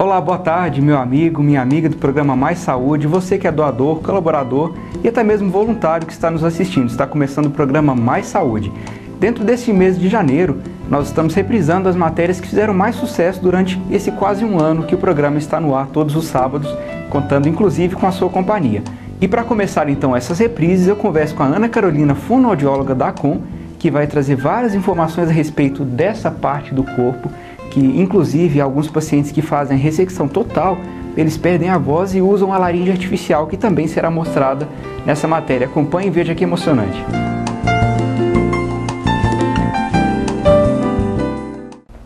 Olá, boa tarde, meu amigo, minha amiga do programa Mais Saúde, você que é doador, colaborador e até mesmo voluntário que está nos assistindo. Está começando o programa Mais Saúde. Dentro desse mês de janeiro, nós estamos reprisando as matérias que fizeram mais sucesso durante esse quase um ano que o programa está no ar todos os sábados, contando inclusive com a sua companhia. E para começar então essas reprises, eu converso com a Ana Carolina, fonoaudióloga da ACOM, que vai trazer várias informações a respeito dessa parte do corpo, que inclusive alguns pacientes que fazem ressecção total, eles perdem a voz e usam a laringe artificial, que também será mostrada nessa matéria. Acompanhe e veja que emocionante.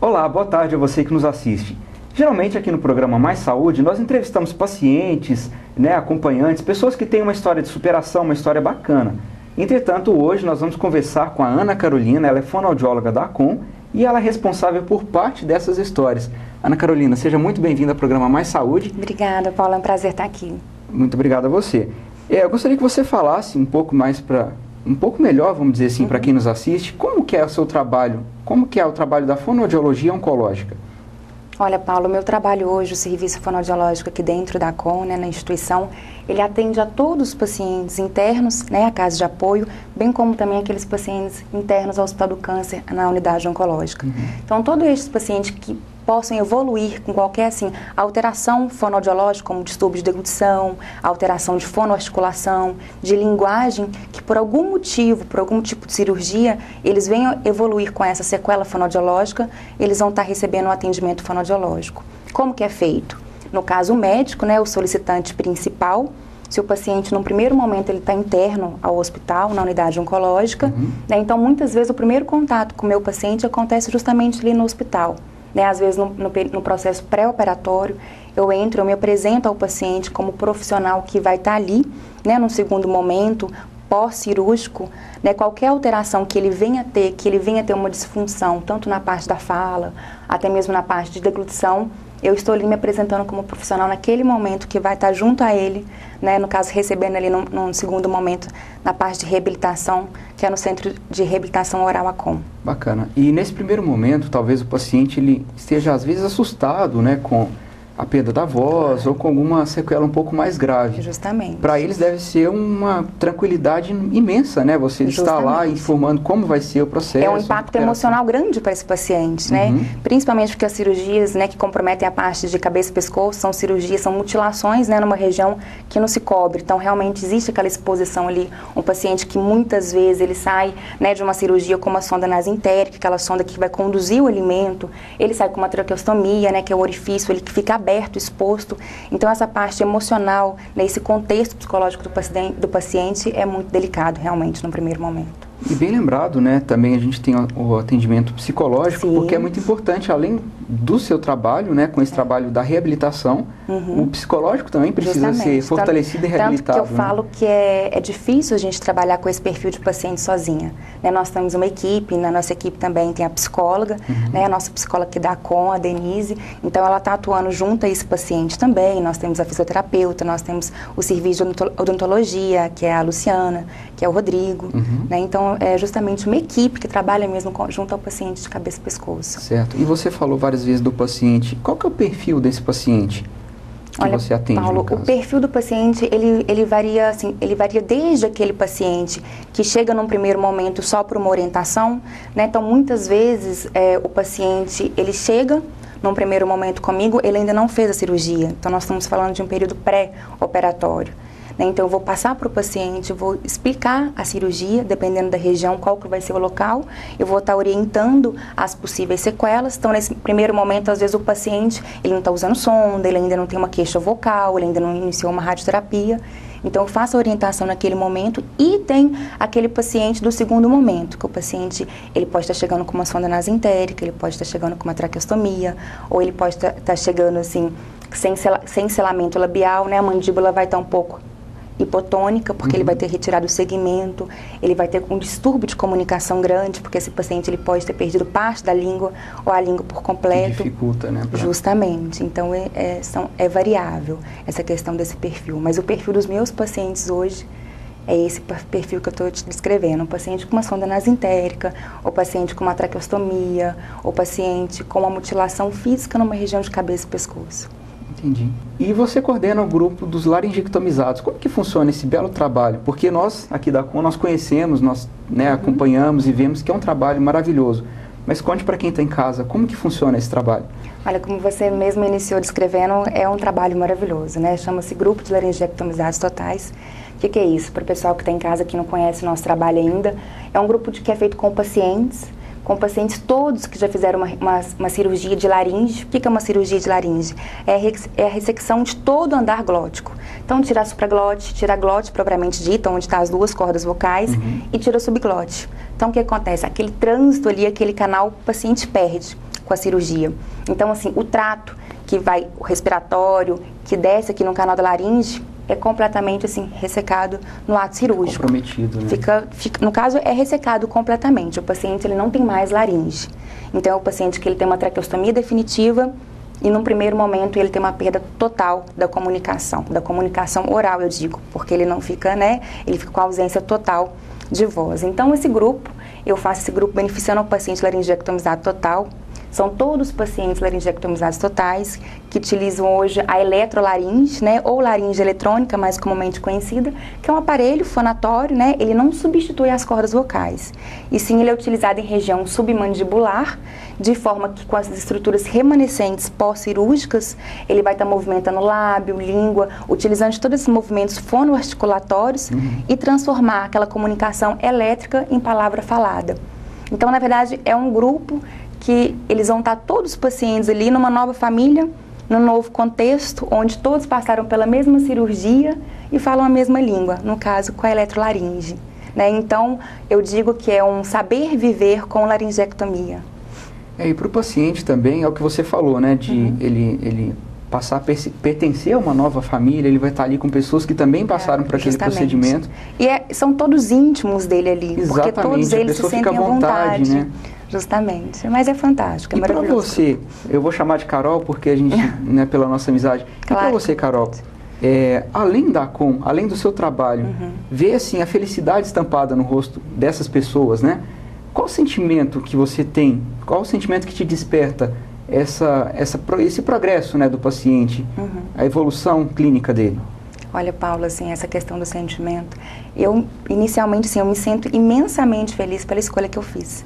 Olá, boa tarde a você que nos assiste. Geralmente aqui no programa Mais Saúde nós entrevistamos pacientes, acompanhantes, pessoas que têm uma história de superação, uma história bacana. Entretanto, hoje nós vamos conversar com a Ana Carolina, ela é fonoaudióloga da ACOM e ela é responsável por parte dessas histórias. Ana Carolina, seja muito bem-vinda ao programa Mais Saúde. Obrigada, Paulo, é um prazer estar aqui. Muito obrigado a você. Eu gostaria que você falasse um pouco melhor, vamos dizer assim, para quem nos assiste, como que é o seu trabalho, como que é o trabalho da fonoaudiologia oncológica? Olha, Paulo, o meu trabalho hoje, o serviço fonoaudiológico aqui dentro da ACOM, na instituição, ele atende a todos os pacientes internos, a casa de apoio, bem como também aqueles pacientes internos ao Hospital do Câncer, na unidade oncológica. Então, todos esses pacientes que possam evoluir com qualquer alteração fonoaudiológica, como distúrbio de deglutição, alteração de fonoarticulação, de linguagem, que por algum motivo, por algum tipo de cirurgia, eles venham evoluir com essa sequela fonoaudiológica, eles vão estar recebendo um atendimento fonoaudiológico. Como que é feito? No caso médico, o solicitante principal, se o paciente, num primeiro momento, ele está interno ao hospital, na unidade oncológica, então, muitas vezes, o primeiro contato com o meu paciente acontece justamente ali no hospital. Às vezes, no processo pré-operatório, eu me apresento ao paciente como profissional que vai estar ali, no segundo momento, pós-cirúrgico, qualquer alteração que ele venha ter uma disfunção, tanto na parte da fala, até mesmo na parte de deglutição, eu estou ali me apresentando como profissional naquele momento que vai estar junto a ele, no caso, recebendo ali num segundo momento, na parte de reabilitação, que é no Centro de Reabilitação Oral ACOM. Bacana. E nesse primeiro momento, talvez o paciente ele esteja às vezes assustado, com a perda da voz ou com alguma sequela um pouco mais grave. Justamente. Para eles deve ser uma tranquilidade imensa, você estar lá informando como vai ser o processo. É um impacto emocional grande para esse paciente, Principalmente porque as cirurgias, que comprometem a parte de cabeça e pescoço, são mutilações, numa região que não se cobre. Então, realmente existe aquela exposição ali. Um paciente que muitas vezes ele sai, de uma cirurgia com uma sonda nasentérica, aquela sonda que vai conduzir o alimento, ele sai com uma traqueostomia, que é o orifício, ele que fica aberto, exposto. Então, essa parte emocional, esse contexto psicológico do paciente é muito delicado, realmente, no primeiro momento. E bem lembrado, também a gente tem o atendimento psicológico, porque é muito importante, além do seu trabalho, com esse trabalho da reabilitação, o psicológico também precisa ser fortalecido e reabilitado. Tanto que eu falo que é difícil a gente trabalhar com esse perfil de paciente sozinha. Nós temos uma equipe, na nossa equipe também tem a psicóloga, a nossa psicóloga aqui da ACOM, a Denise, então ela está atuando junto a esse paciente também. Nós temos a fisioterapeuta, nós temos o serviço de odontologia, que é a Luciana, que é o Rodrigo, Então, é justamente uma equipe que trabalha mesmo junto ao paciente de cabeça e pescoço. Certo. E você falou várias vezes do paciente. Qual que é o perfil desse paciente que você atende, Paulo, no caso? O perfil do paciente, ele varia desde aquele paciente que chega num primeiro momento só por uma orientação, Então, muitas vezes, o paciente, ele chega num primeiro momento comigo, ele ainda não fez a cirurgia. Então, nós estamos falando de um período pré-operatório. Então, eu vou passar para o paciente, vou explicar a cirurgia, dependendo da região, qual que vai ser o local. Eu vou estar orientando as possíveis sequelas. Então, nesse primeiro momento, às vezes, o paciente, ele não está usando sonda, ele ainda não tem uma queixa vocal, ele ainda não iniciou uma radioterapia. Então, eu faço a orientação naquele momento e tem aquele paciente do segundo momento, que o paciente, ele pode estar chegando com uma sonda nasentérica, ele pode estar chegando com uma traqueostomia, ou ele pode estar chegando, sem selamento labial, A mandíbula vai estar um pouco hipotônica, porque ele vai ter retirado o segmento, ele vai ter um distúrbio de comunicação grande, porque esse paciente ele pode ter perdido parte da língua ou a língua por completo. Que dificulta, Justamente. Então, é variável essa questão desse perfil. Mas o perfil dos meus pacientes hoje é esse perfil que eu estou te descrevendo. Um paciente com uma sonda nasentérica, ou paciente com uma traqueostomia, ou paciente com uma mutilação física numa região de cabeça e pescoço. Entendi. E você coordena o grupo dos laringectomizados. Como que funciona esse belo trabalho? Porque nós, aqui da CON, nós conhecemos, nós acompanhamos e vemos que é um trabalho maravilhoso. Mas conte para quem está em casa, como que funciona esse trabalho? Olha, como você mesmo iniciou descrevendo, é um trabalho maravilhoso, né? Chama-se Grupo de Laringectomizados Totais. O que é isso? Para o pessoal que está em casa, que não conhece o nosso trabalho ainda, é um grupo que é feito com pacientes todos que já fizeram uma cirurgia de laringe. O que é uma cirurgia de laringe? É a ressecção de todo o andar glótico. Então, tira a supraglote, tira a glote propriamente dita, onde estão as duas cordas vocais, e tira a subglote. Então, o que acontece? Aquele trânsito ali, aquele canal, o paciente perde com a cirurgia. Então, assim, o trato que vai, o respiratório, que desce aqui no canal da laringe, é completamente assim, ressecado no ato cirúrgico. Comprometido, né? No caso, é ressecado completamente. O paciente ele não tem mais laringe. Então, é o paciente que ele tem uma traqueostomia definitiva e, num primeiro momento, ele tem uma perda total da comunicação oral, eu digo, porque ele não fica, né? Ele fica com ausência total de voz. Então, eu faço esse grupo beneficiando o paciente laringectomizado total. São todos pacientes laringectomizados totais que utilizam hoje a eletrolaringe, né, ou laringe eletrônica, mais comumente conhecida, que é um aparelho fonatório, né, ele não substitui as cordas vocais. E sim, ele é utilizado em região submandibular, de forma que com as estruturas remanescentes pós-cirúrgicas, ele vai estar movimentando lábio, língua, utilizando todos esses movimentos fonoarticulatórios e transformar aquela comunicação elétrica em palavra falada. Então, na verdade, é um grupo que eles vão estar todos os pacientes ali numa nova família, num novo contexto, onde todos passaram pela mesma cirurgia e falam a mesma língua, no caso com a eletrolaringe, né? Então, eu digo que é um saber viver com laringectomia. E para o paciente também, é o que você falou, né? De ele passar a pertencer a uma nova família, ele vai estar ali com pessoas que também passaram por aquele procedimento. E são todos íntimos dele ali, exatamente, porque todos eles se sentem à vontade, né? Justamente, mas é fantástico, é maravilhoso. E para você, eu vou chamar de Carol porque a gente, né, pela nossa amizade, claro. E para você, Carol, além da CON, além do seu trabalho, ver assim a felicidade estampada no rosto dessas pessoas, né? Qual o sentimento que você tem? Qual o sentimento que te desperta esse progresso, né, do paciente, a evolução clínica dele? Olha, Paula, assim, essa questão do sentimento, inicialmente, assim, eu me sinto imensamente feliz pela escolha que eu fiz.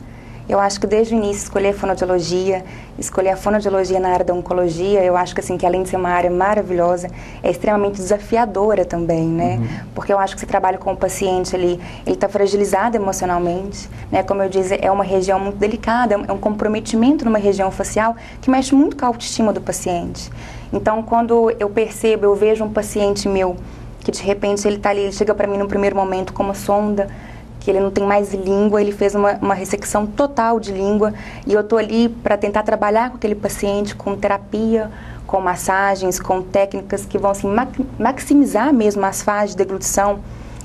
Eu acho que desde o início escolher a fonoaudiologia na área da oncologia, eu acho que assim, que além de ser uma área maravilhosa, é extremamente desafiadora também, né? Porque eu acho que você trabalha com o paciente ali, ele está fragilizado emocionalmente, né? Como eu disse, é uma região muito delicada, é um comprometimento numa região facial que mexe muito com a autoestima do paciente. Então, quando eu vejo um paciente meu, que de repente ele está ali, ele chega para mim no primeiro momento com uma sonda, que ele não tem mais língua, ele fez uma ressecção total de língua, e eu estou ali para tentar trabalhar com aquele paciente, com terapia, com massagens, com técnicas que vão assim, maximizar mesmo as fases de deglutição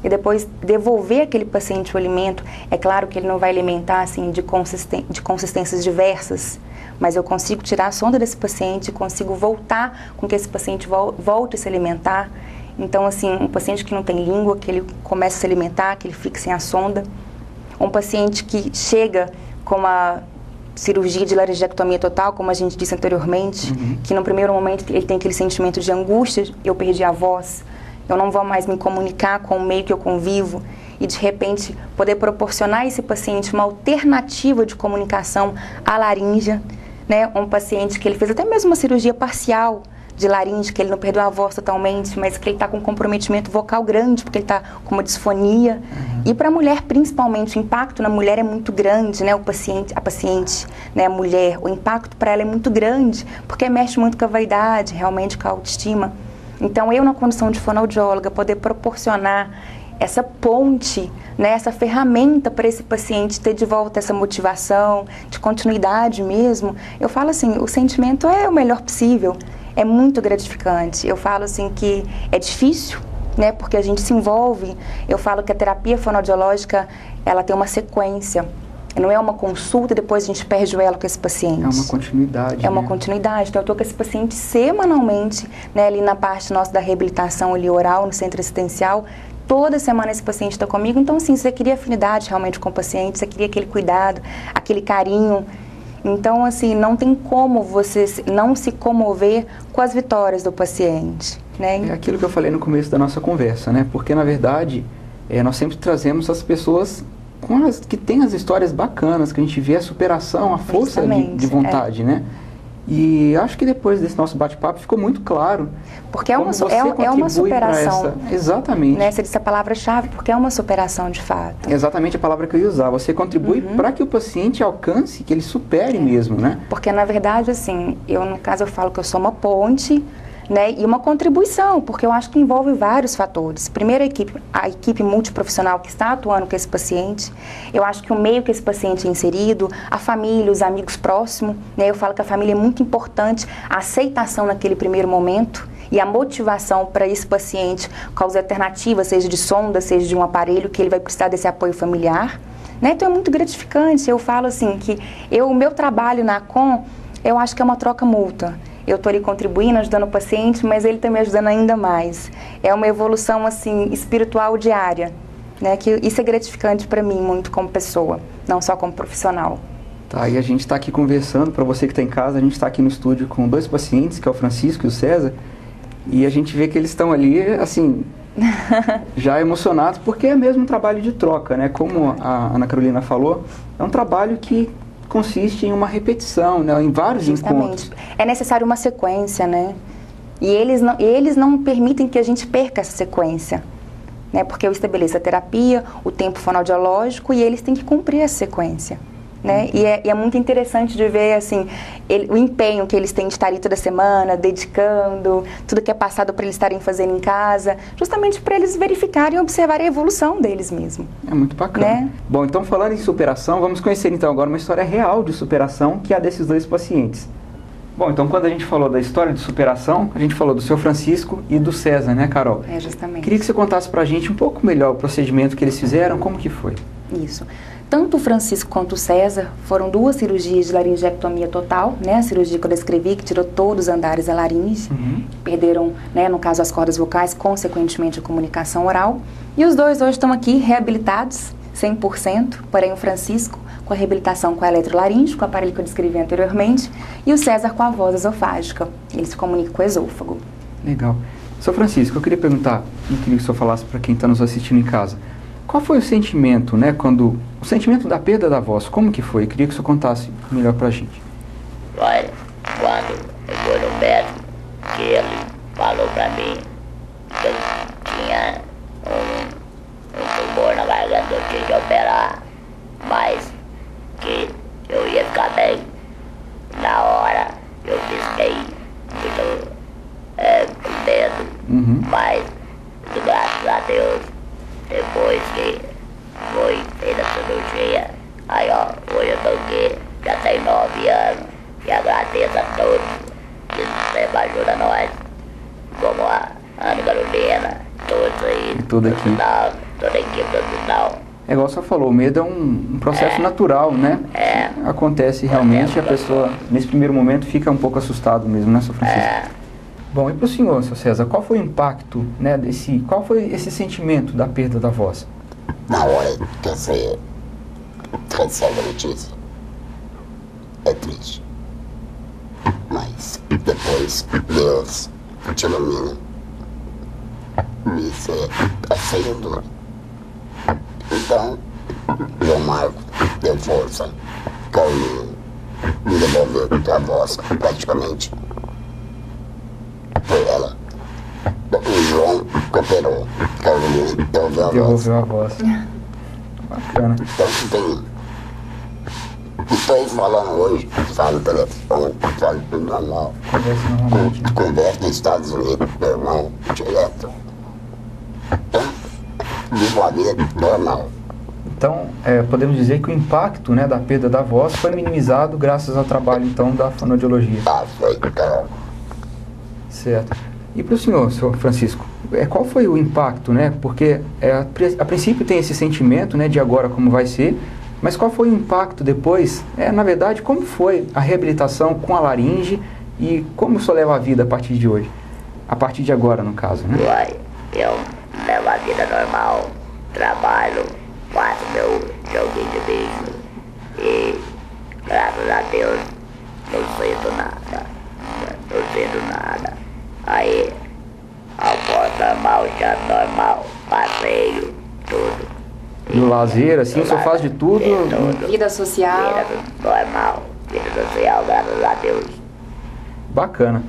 e depois devolver aquele paciente o alimento. É claro que ele não vai alimentar assim, de consistências diversas, mas eu consigo tirar a sonda desse paciente, consigo voltar com que esse paciente volte a se alimentar. Então, assim, um paciente que não tem língua, que ele começa a se alimentar, que ele fica sem a sonda. Um paciente que chega com uma cirurgia de laringectomia total, como a gente disse anteriormente, que no primeiro momento ele tem aquele sentimento de angústia, eu perdi a voz, eu não vou mais me comunicar com o meio que eu convivo, e de repente poder proporcionar a esse paciente uma alternativa de comunicação à laringe, né? Um paciente que ele fez até mesmo uma cirurgia parcial de laringe, que ele não perdeu a voz totalmente, mas que ele está com um comprometimento vocal grande, porque ele está com uma disfonia. E para a mulher, principalmente, o impacto na mulher é muito grande, né? A paciente, né? A mulher, o impacto para ela é muito grande, porque mexe muito com a vaidade, realmente com a autoestima. Então, eu, na condição de fonoaudióloga, poder proporcionar essa ponte, né, essa ferramenta para esse paciente ter de volta essa motivação, de continuidade mesmo, eu falo assim, o sentimento é o melhor possível. É muito gratificante. Eu falo assim que é difícil, né, porque a gente se envolve. Eu falo que a terapia fonoaudiológica, ela tem uma sequência. Não é uma consulta e depois a gente perde o elo com esse paciente. É uma continuidade. É uma continuidade. Então, eu estou com esse paciente semanalmente, né, ali na parte nossa da reabilitação ali oral, no centro assistencial. Toda semana esse paciente está comigo. Então, assim, você queria afinidade realmente com o paciente, você queria aquele cuidado, aquele carinho. Então, assim, não tem como você não se comover com as vitórias do paciente, né? É aquilo que eu falei no começo da nossa conversa, né? Porque, na verdade, nós sempre trazemos as pessoas que têm as histórias bacanas, que a gente vê a superação, a força de vontade, né? E acho que depois desse nosso bate-papo ficou muito claro. Porque é uma superação. Exatamente. Né? Você disse a palavra-chave, porque é uma superação de fato. Exatamente a palavra que eu ia usar. Você contribui para que o paciente alcance, que ele supere mesmo, né? Porque, na verdade, assim, no caso eu falo que eu sou uma ponte, né, e uma contribuição, porque eu acho que envolve vários fatores. Primeiro, a equipe multiprofissional que está atuando com esse paciente. Eu acho que o meio que esse paciente é inserido, a família, os amigos próximos, né, eu falo que a família é muito importante, a aceitação naquele primeiro momento e a motivação para esse paciente com as alternativas, seja de sonda, seja de um aparelho, que ele vai precisar desse apoio familiar. Né? Então é muito gratificante. Eu falo assim que o meu trabalho na ACOM, eu acho que é uma troca mútua. Eu estou ali contribuindo, ajudando o paciente, mas ele está me ajudando ainda mais. É uma evolução assim espiritual diária, né? Que isso é gratificante para mim muito como pessoa, não só como profissional. Tá, e a gente está aqui conversando, para você que está em casa, a gente está aqui no estúdio com 2 pacientes, que é o Francisco e o César, e a gente vê que eles estão ali, assim, já emocionados, porque é mesmo um trabalho de troca, né? Como a Ana Carolina falou, é um trabalho que consiste em uma repetição, né? Em vários encontros. É necessário uma sequência, né? E eles não permitem que a gente perca essa sequência, né? Porque eu estabeleço a terapia, o tempo fonoaudiológico, e eles têm que cumprir essa sequência. Né? E é muito interessante de ver assim, o empenho que eles têm de estar ali toda semana, dedicando, tudo que é passado para eles estarem fazendo em casa, justamente para eles verificarem e observarem a evolução deles mesmo. É muito bacana. Né? Bom, então falando em superação, vamos conhecer então agora uma história real de superação que é a desses 2 pacientes. Bom, então quando a gente falou da história de superação, a gente falou do seu Francisco e do César, né, Carol? É, justamente. Queria que você contasse pra gente um pouco melhor o procedimento que eles fizeram, como que foi? Isso. Tanto o Francisco quanto o César foram 2 cirurgias de laringectomia total, né? A cirurgia que eu descrevi, que tirou todos os andares da laringe, perderam, né, no caso, as cordas vocais, consequentemente a comunicação oral. E os 2 hoje estão aqui reabilitados, 100%, porém o Francisco com a reabilitação com a eletrolaringe, com o aparelho que eu descrevi anteriormente, e o César com a voz esofágica. Ele se comunica com o esôfago. Legal. Seu Francisco, eu queria perguntar, eu queria que o senhor falasse para quem está nos assistindo em casa, qual foi o sentimento, né, o sentimento da perda da voz, como que foi? Eu queria que o senhor contasse melhor pra gente. Olha, quando eu fui no médico, que ele falou pra mim que eu tinha um tumor na garganta, eu tinha que operar, mas que eu ia ficar bem. Na hora eu fiquei muito com medo, mas graças a Deus, depois que foi feita a cirurgia, aí ó, hoje eu tô aqui, já tem 9 anos, e agradeço a todos que sempre ajudam nós, como a Ana Carolina, todos aí, toda a equipe. Toda a equipe do hospital. É igual você falou, o medo é um processo natural, né? Acontece realmente, a pessoa, nesse primeiro momento, fica um pouco assustado mesmo, né, seu Francisco? Bom, e para o senhor, seu César, qual foi o impacto, né, qual foi esse sentimento da perda da voz? Na hora que você recebe a notícia, é triste. Mas depois Deus te ilumina. Isso é sem dor. Então, João Marco deu força, Carolina me devolveu a voz praticamente. Foi ela. O João cooperou, Carolina devolveu a voz. Bacana. Então tem. Estou falando hoje, falo telefone, falo tudo normal. Conversa normalmente. Conversa nos Estados Unidos, meu irmão, direto. Então, vivo a vida normal. Então, podemos dizer que o impacto, né, da perda da voz foi minimizado graças ao trabalho, então, da fonoaudiologia. Foi, Carol. Certo. E para o senhor, senhor Francisco, qual foi o impacto, né? Porque a princípio tem esse sentimento, né, de agora como vai ser, mas qual foi o impacto depois? Na verdade, como foi a reabilitação com a laringe e como o senhor leva a vida a partir de hoje? A partir de agora, no caso, né? Eu levo a vida normal, trabalho, faço meu joguinho de bicho e, graças graças a Deus, não sinto nada. Não sinto nada. Aí, almoço normal, janta normal, passeio, tudo. No lazer, assim, o senhor faz de tudo? Vida social. Vida normal, vida social, graças a Deus. Bacana.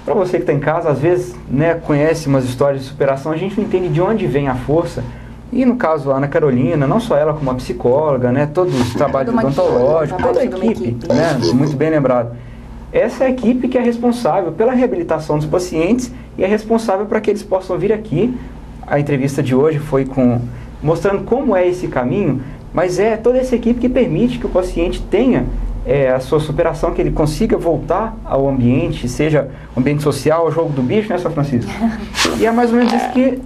Para você que está em casa, às vezes, né, conhece umas histórias de superação, a gente não entende de onde vem a força. E no caso, a Ana Carolina, não só ela como a psicóloga, né, todos os trabalhos odontológicos, toda a equipe, né, muito bem lembrado. Essa é a equipe que é responsável pela reabilitação dos pacientes e é responsável para que eles possam vir aqui. A entrevista de hoje foi mostrando como é esse caminho, mas é toda essa equipe que permite que o paciente tenha a sua superação, que ele consiga voltar ao ambiente, seja o ambiente social, o jogo do bicho, né, São Francisco? E é mais ou menos isso que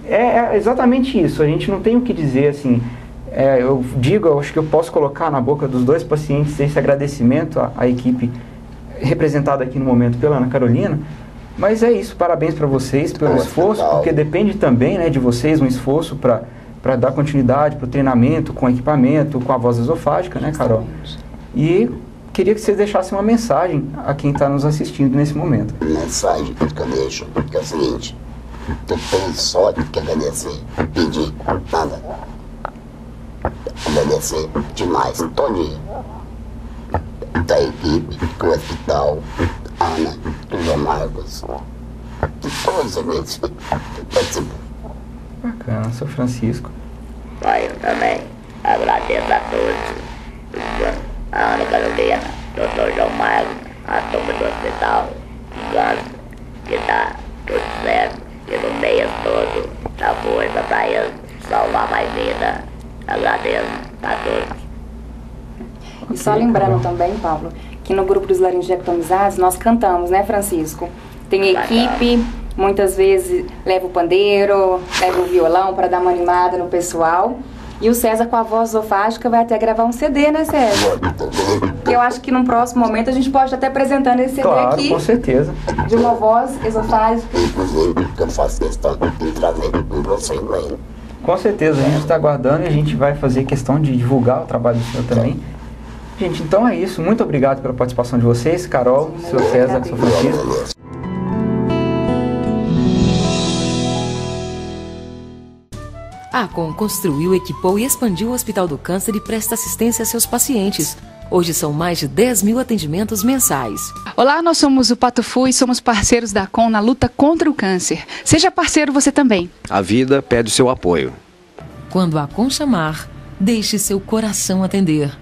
é exatamente isso. A gente não tem o que dizer assim. Eu acho que eu posso colocar na boca dos dois pacientes esse agradecimento à equipe representada aqui no momento pela Ana Carolina, mas é isso, parabéns para vocês pelo esforço, porque depende também, né, de vocês um esforço para dar continuidade para o treinamento, com equipamento, com a voz esofágica, né, Carol? E queria que vocês deixassem uma mensagem a quem está nos assistindo nesse momento. A mensagem que eu deixo é o seguinte: eu tenho só que agradecer, pedir nada. Agradecer demais, todo dia. Da equipe, do hospital, Ana, do João Marcos, de todos eles que participam. Bacana, São Francisco. Pai, eu também agradeço a todos. A Ana Carolina, Dr. João Marcos, a turma do hospital, que tá tudo certo, que no meio todo dá força pra eles salvar mais vida. Agradeço a todos. E só lembrando também, Paulo, que no grupo dos laringectomizados nós cantamos, né, Francisco? Tem equipe, muitas vezes leva o pandeiro, leva o violão para dar uma animada no pessoal. E o César, com a voz esofágica, vai até gravar um CD, né, César? Eu acho que num próximo momento a gente pode até apresentando esse CD claro, aqui. Com certeza. De uma voz esofágica. Inclusive, eu faço questão de trazer com você mesmo. Com certeza, a gente está aguardando e a gente vai fazer questão de divulgar o trabalho do senhor também. Gente, então é isso. Muito obrigado pela participação de vocês, Carol, Sr. César, Sr. Francisco. A ACON construiu, equipou e expandiu o Hospital do Câncer e presta assistência a seus pacientes. Hoje são mais de 10 mil atendimentos mensais. Olá, nós somos o Patufu e somos parceiros da ACON na luta contra o câncer. Seja parceiro você também. A vida pede o seu apoio. Quando a ACON chamar, deixe seu coração atender.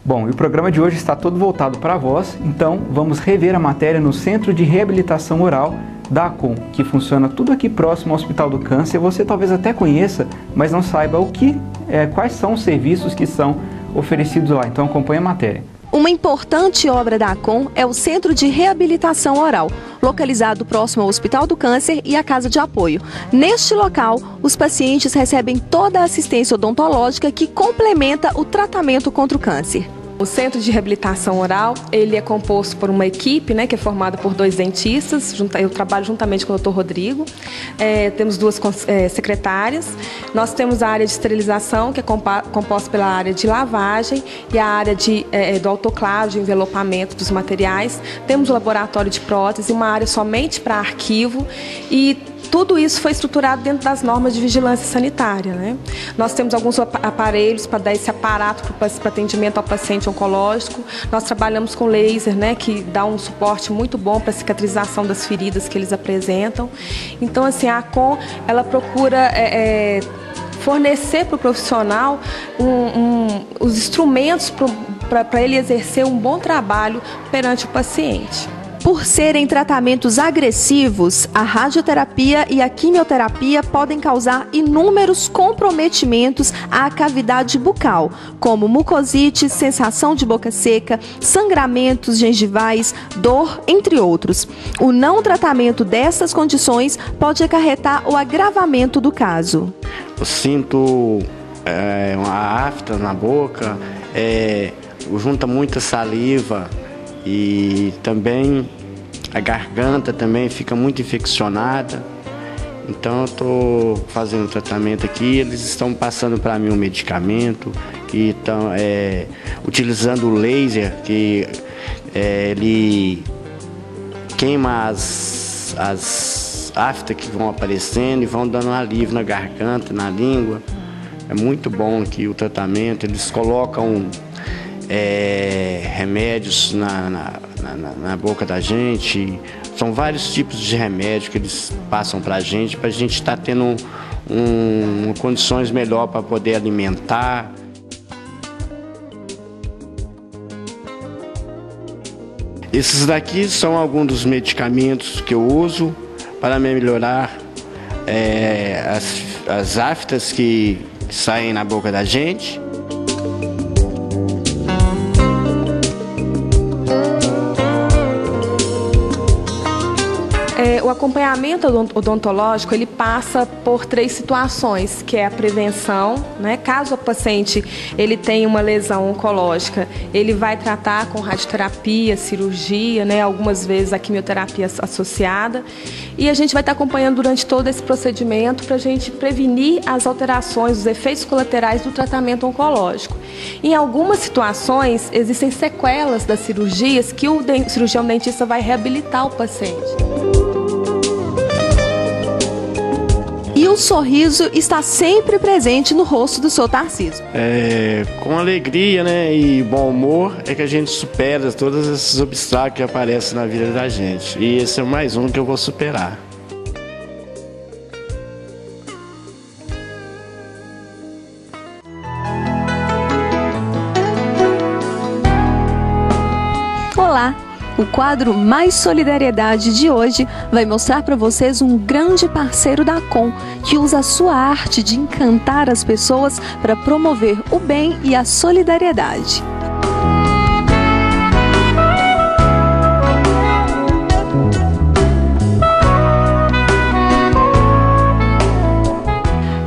Bom, e o programa de hoje está todo voltado para a voz, então vamos rever a matéria no Centro de Reabilitação Oral da ACON, que funciona tudo aqui próximo ao Hospital do Câncer. Você talvez até conheça, mas não saiba quais são os serviços que são oferecidos lá. Então acompanhe a matéria. Uma importante obra da ACON é o Centro de Reabilitação Oral, localizado próximo ao Hospital do Câncer e à Casa de Apoio. Neste local, os pacientes recebem toda a assistência odontológica que complementa o tratamento contra o câncer. O Centro de Reabilitação Oral, ele é composto por uma equipe, que é formada por 2 dentistas. Eu trabalho juntamente com o Dr. Rodrigo. Temos 2 secretárias. Nós temos a área de esterilização, que é composta pela área de lavagem e a área do autoclave, de envelopamento dos materiais. Temos o laboratório de prótese, uma área somente para arquivo e tudo isso foi estruturado dentro das normas de vigilância sanitária, né? Nós temos alguns aparelhos para dar esse aparato para atendimento ao paciente oncológico. Nós trabalhamos com laser, que dá um suporte muito bom para a cicatrização das feridas que eles apresentam. Então, assim, a ACON, ela procura fornecer para o profissional os instrumentos para ele exercer um bom trabalho perante o paciente. Por serem tratamentos agressivos, a radioterapia e a quimioterapia podem causar inúmeros comprometimentos à cavidade bucal, como mucosite, sensação de boca seca, sangramentos gengivais, dor, entre outros. O não tratamento dessas condições pode acarretar o agravamento do caso. Eu sinto uma afta na boca, junta muita saliva e também a garganta também fica muito infeccionada. Então eu estou fazendo o tratamento aqui, eles estão passando para mim um medicamento, e então, utilizando o laser, que ele queima as aftas que vão aparecendo e vão dando um alívio na garganta, na língua. É muito bom aqui o tratamento. Eles colocam remédios na boca da gente. São vários tipos de remédio que eles passam para a gente estar tendo condições melhor para poder alimentar. Esses daqui são alguns dos medicamentos que eu uso para melhorar as aftas que saem na boca da gente. O acompanhamento odontológico, ele passa por 3 situações, que é a prevenção, né? Caso o paciente ele tenha uma lesão oncológica, ele vai tratar com radioterapia, cirurgia, né? Algumas vezes a quimioterapia associada. E a gente vai estar acompanhando durante todo esse procedimento para a gente prevenir as alterações, os efeitos colaterais do tratamento oncológico. Em algumas situações, existem sequelas das cirurgias que o cirurgião dentista vai reabilitar o paciente. E o sorriso está sempre presente no rosto do Sr. Tarcísio. Com alegria, né, e bom humor é que a gente supera todos esses obstáculos que aparecem na vida da gente. E esse é mais um que eu vou superar. Olá! O quadro Mais Solidariedade de hoje vai mostrar para vocês um grande parceiro da COM, que usa a sua arte de encantar as pessoas para promover o bem e a solidariedade.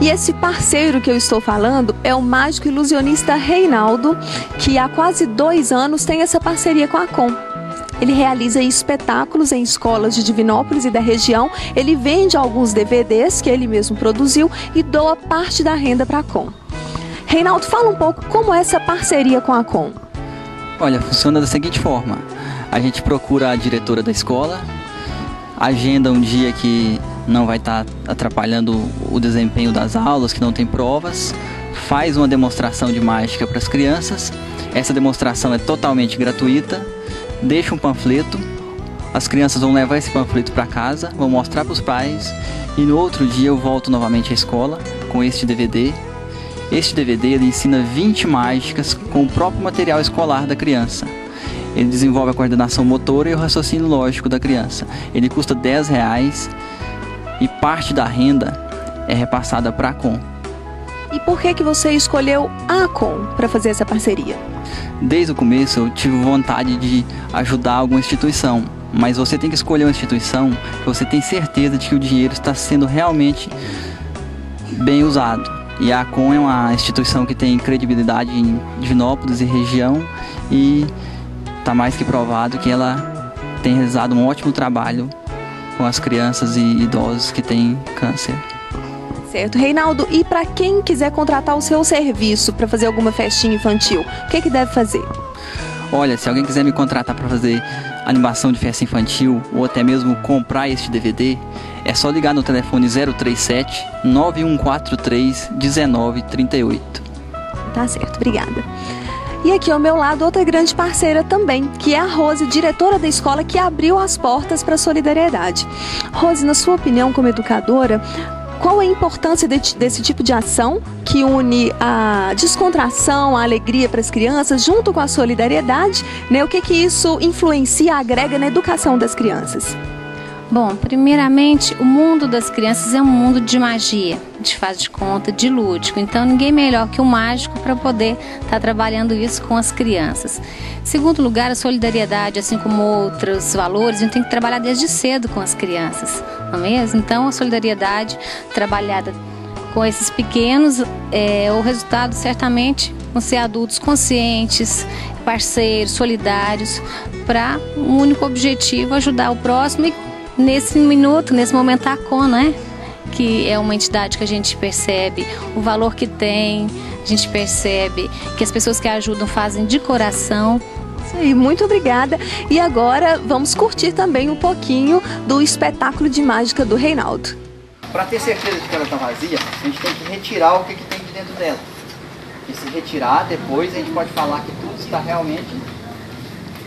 E esse parceiro que eu estou falando é o mágico ilusionista Reinaldo, que há quase 2 anos tem essa parceria com a COM. Ele realiza espetáculos em escolas de Divinópolis e da região. Ele vende alguns DVDs que ele mesmo produziu e doa parte da renda para a COM. Reinaldo, fala um pouco como é essa parceria com a COM. Olha, funciona da seguinte forma. A gente procura a diretora da escola, agenda um dia que não vai estar atrapalhando o desempenho das aulas, que não tem provas, faz uma demonstração de mágica para as crianças. Essa demonstração é totalmente gratuita. Deixa um panfleto, as crianças vão levar esse panfleto para casa, vão mostrar para os pais e no outro dia eu volto novamente à escola com este DVD. Este DVD ele ensina 20 mágicas com o próprio material escolar da criança. Ele desenvolve a coordenação motora e o raciocínio lógico da criança. Ele custa R$10 e parte da renda é repassada para a COM. E por que você escolheu a COM para fazer essa parceria? Desde o começo eu tive vontade de ajudar alguma instituição, mas você tem que escolher uma instituição que você tem certeza de que o dinheiro está sendo realmente bem usado. E a COM é uma instituição que tem credibilidade em Divinópolis e região e está mais que provado que ela tem realizado um ótimo trabalho com as crianças e idosos que têm câncer. Certo. Reinaldo, e para quem quiser contratar o seu serviço para fazer alguma festinha infantil, o que deve fazer? Olha, se alguém quiser me contratar para fazer animação de festa infantil ou até mesmo comprar este DVD, é só ligar no telefone 037 9143 1938. Tá certo, obrigada. E aqui ao meu lado, outra grande parceira também, que é a Rose, diretora da escola que abriu as portas para a solidariedade. Rose, na sua opinião como educadora, qual é a importância desse tipo de ação que une a descontração, a alegria para as crianças, junto com a solidariedade, né? O que isso influencia, agrega na educação das crianças? Bom, primeiramente, o mundo das crianças é um mundo de magia, de faz de conta, de lúdico. Então, ninguém melhor que o mágico para poder estar trabalhando isso com as crianças. Segundo lugar, a solidariedade, assim como outros valores, a gente tem que trabalhar desde cedo com as crianças, não é mesmo? Então, a solidariedade trabalhada com esses pequenos, o resultado certamente vão ser adultos conscientes, parceiros, solidários, para um único objetivo, ajudar o próximo e nesse minuto, nesse momento, a COM, né? que é uma entidade que a gente percebe o valor que tem, a gente percebe que as pessoas que ajudam fazem de coração. Isso aí, muito obrigada. E agora vamos curtir também um pouquinho do espetáculo de mágica do Reinaldo. Para ter certeza de que ela está vazia, a gente tem que retirar o que tem de dentro dela. E se retirar, depois a gente pode falar que tudo está realmente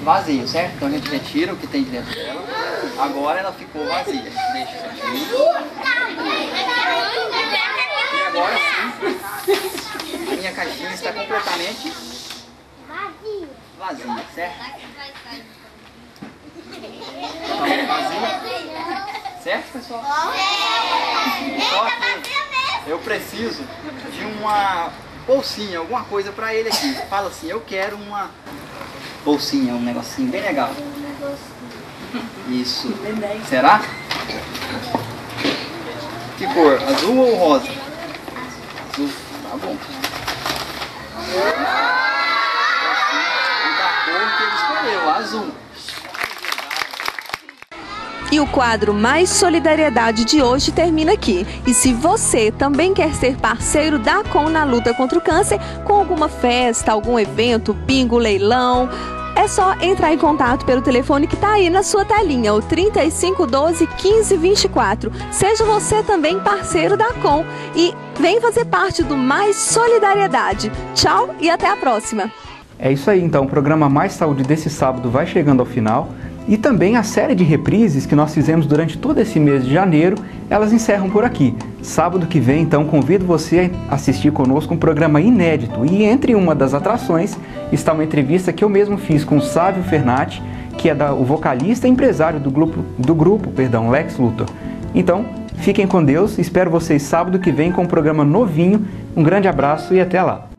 vazio, certo? Então a gente retira o que tem de dentro dela. Agora ela ficou vazia. Deixa isso aqui. E agora sim, a minha caixinha está completamente vazia, certo? Vazia. Certo, pessoal? Só que eu preciso de uma bolsinha, alguma coisa pra ele aqui. Fala assim, eu quero uma bolsinha, um negocinho bem legal. Isso. Será? Que cor? Azul ou rosa? Azul. Tá bom. E da cor que ele escolheu, azul. E o quadro Mais Solidariedade de hoje termina aqui. E se você também quer ser parceiro da ACON na luta contra o câncer, com alguma festa, algum evento, bingo, leilão, é só entrar em contato pelo telefone que está aí na sua telinha, o 3512 1524. Seja você também parceiro da ACON e vem fazer parte do Mais Solidariedade. Tchau e até a próxima. É isso aí, então o programa Mais Saúde desse sábado vai chegando ao final. E também a série de reprises que nós fizemos durante todo esse mês de janeiro, elas encerram por aqui. Sábado que vem, então, convido você a assistir conosco um programa inédito. E entre uma das atrações está uma entrevista que eu mesmo fiz com o Sávio Fernati, que é o vocalista e empresário do grupo Lex Luthor. Então, fiquem com Deus, espero vocês sábado que vem com um programa novinho. Um grande abraço e até lá!